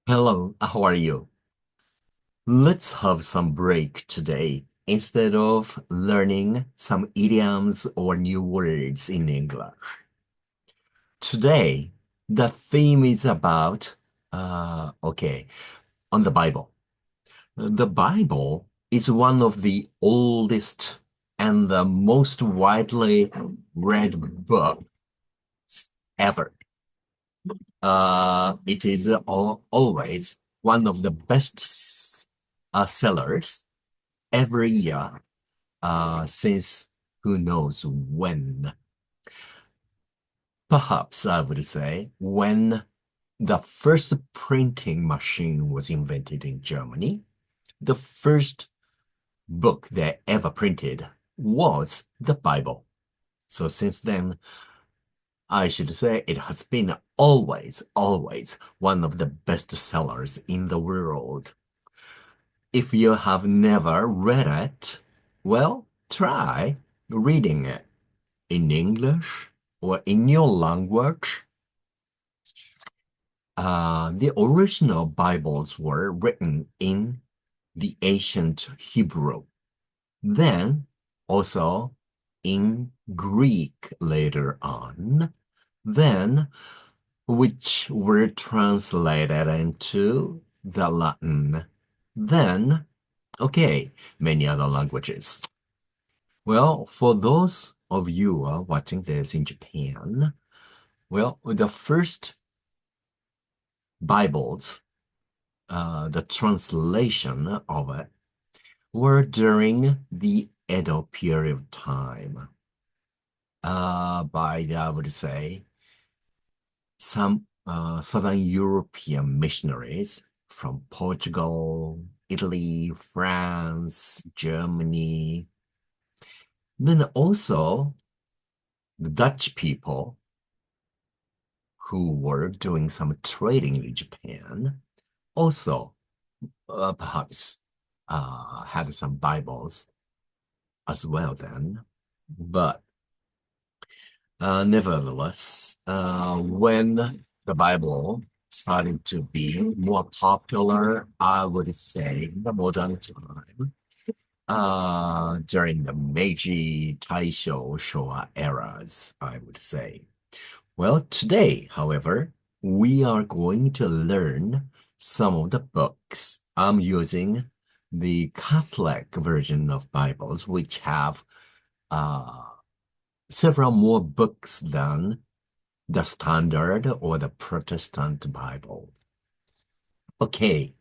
Hello, how are you? Let's have some break today instead of learning some idioms or new words in English. Today, the theme is about, on the Bible. The Bible is one of the oldest and the most widely read books ever. It is always one of the best sellers every year since who knows when. Perhaps I would say when the first printing machine was invented in Germany, the first book they ever printed was the Bible. So since then, I should say it has been always one of the best sellers in the world. If you have never read it, well, try reading it in English or in your language. The original Bibles were written in the ancient Hebrew, then also in Greek later on, then which were translated into the Latin, then, many other languages. Well, for those of you watching this in Japan, well, the first Bibles, the translation of it, were during the Edo period of time. I would say, some Southern European missionaries from Portugal, Italy, France, Germany. Then also the Dutch people who were doing some trading in Japan also perhaps had some Bibles as well then. But nevertheless, when the Bible started to be more popular, I would say in the modern time, during the Meiji, Taisho, Showa eras, I would say. Well, today, however, we are going to learn some of the books. I'm using the Catholic version of Bibles, which have several more books than the standard or the Protestant Bible. Okay,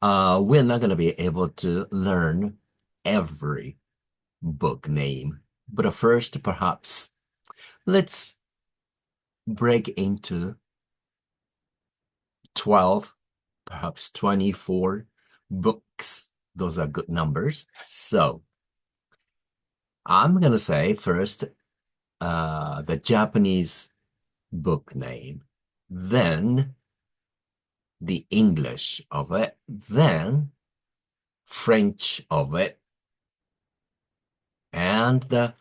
we're not going to be able to learn every book name, but first, perhaps, let's break into 12, perhaps 24 books. Those are good numbers. So, I'm going to say first the Japanese book name, then the English of it, then French of it, and the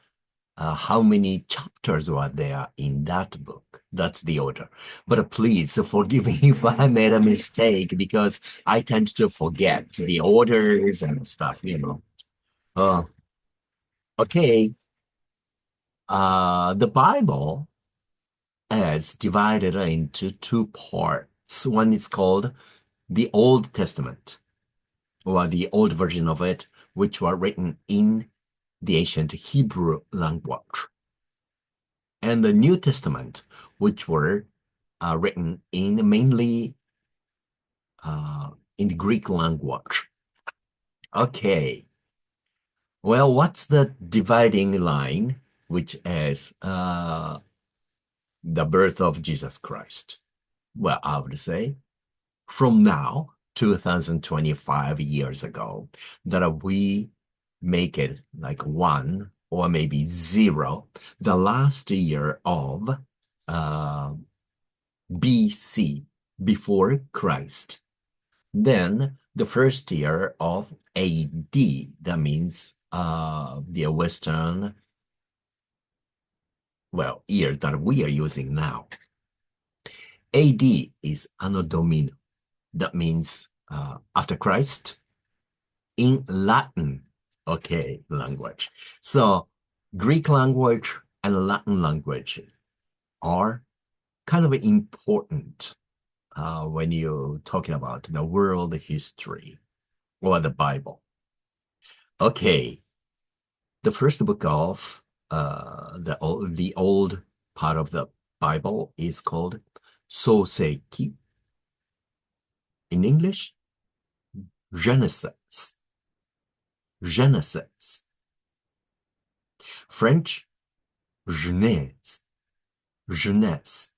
how many chapters were there in that book. That's the order. But please forgive me if I made a mistake because I tend to forget the orders and stuff. Uh, okay. The Bible is divided into two parts. One is called the Old Testament, or the old version of it, which were written in the ancient Hebrew language, and the New Testament, which were written in mainly in the Greek language. Okay, well, what's the dividing line, which is the birth of Jesus Christ? Well, I would say from now, 2025 years ago, that we make it like one or maybe zero, the last year of BC, before Christ. Then the first year of AD, that means the Western, year that we are using now. AD is Anno Domini. That means after Christ in Latin, okay, language. So Greek language and Latin language are kind of important when you're talking about the world history or the Bible. Okay, the first book of the old part of the Bible is called 創世記. In English, Genesis. Genesis. French, Genèse. Genèse,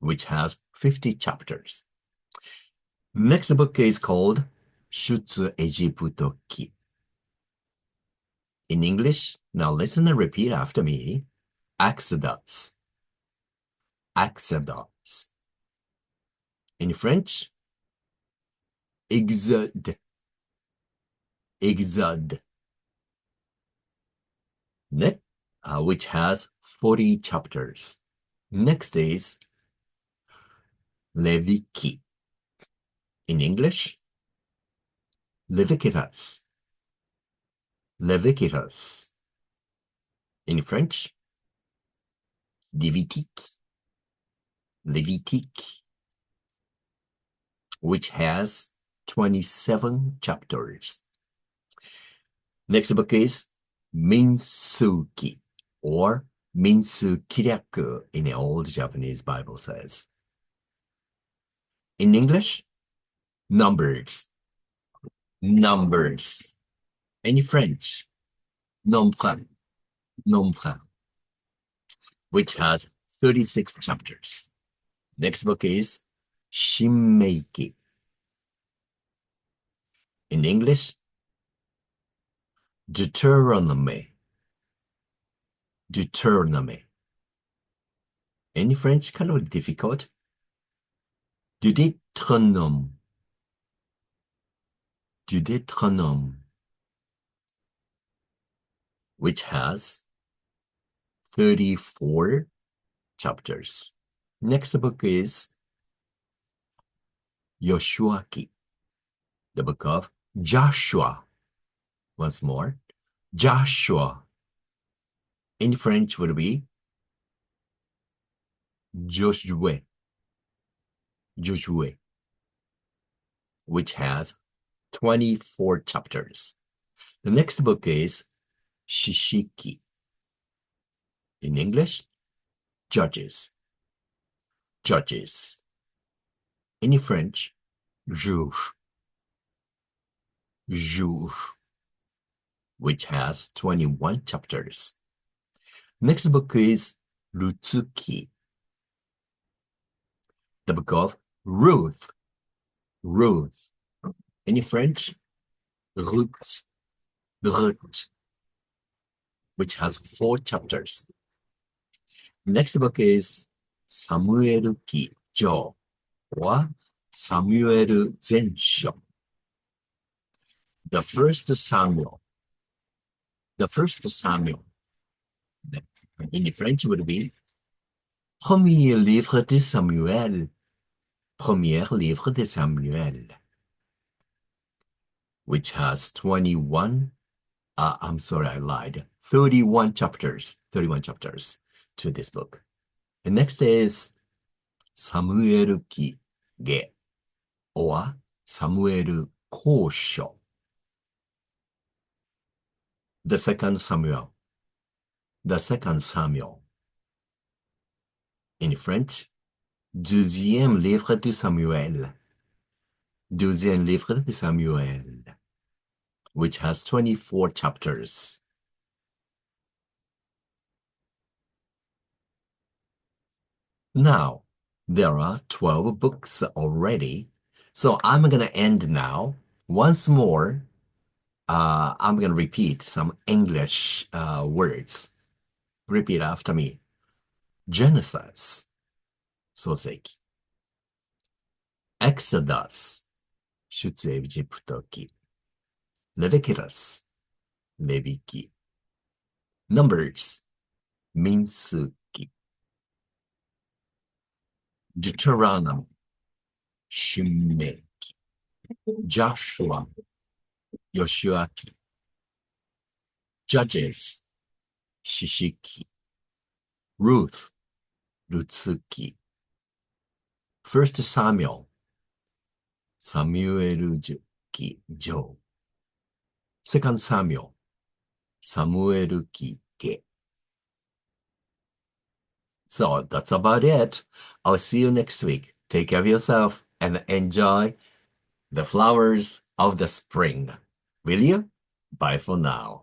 which has 50 chapters. Next book is called 出エジプト記. In English, now listen and repeat after me. Exodus. Exodus. In French, Exode. Exode. Next, which has 40 chapters. Next is Leviticus. In English, Leviticus. Leviticus. In French, Levitique. Levitique, which has 27 chapters. Next book is 民数記 or 民数記略 in the old Japanese Bible says. In English, numbers. Numbers. In French, nombre. Nombre, which has 36 chapters. Next book is 新明記. In English, Deuteronomy. Deuteronomy. In French, kind of difficult. Deutéronome. Deutéronome, which has 34 chapters. Next book is Yoshua記, the book of Joshua. Once more, Joshua. In French would be Josué. Josué, which has 24 chapters. The next book is Shishiki. In English, Judges. Judges. In French, Juge. Juge, which has 21 chapters. Next book is Rutsuki, the book of Ruth. Ruth. In French, Ruth. Ruth, which has 4 chapters. Next book is サムエル記上 or サムエル全書. The first Samuel. The first Samuel. In French would be Premier livre de Samuel. Premier livre de Samuel, which has 21, I'm sorry, I lied. 31 chapters. 31 chapters to this book. And next is サムエル記下 or サムエル後書. The second Samuel. The second Samuel. In French, deuxième livre de Samuel. Deuxième livre de Samuel, which has 24 chapters. Now, there are 12 books already, so I'm going to end now. Once more, I'm going to repeat some English words. Repeat after me. Genesis, 創世記. Exodus, 出エジプト記. Leviticus, レビ記. Numbers, 民数記. Deuteronomy, 新明記、ジョシュア、ヨシュア記、Judges、士師記、Ruth、ルツ記、First Samuel、サミュエル記上、Second Samuel、サムエル記下。So that's about it. I'll see you next week. Take care of yourself and enjoy the flowers of the spring. Will you? Bye for now.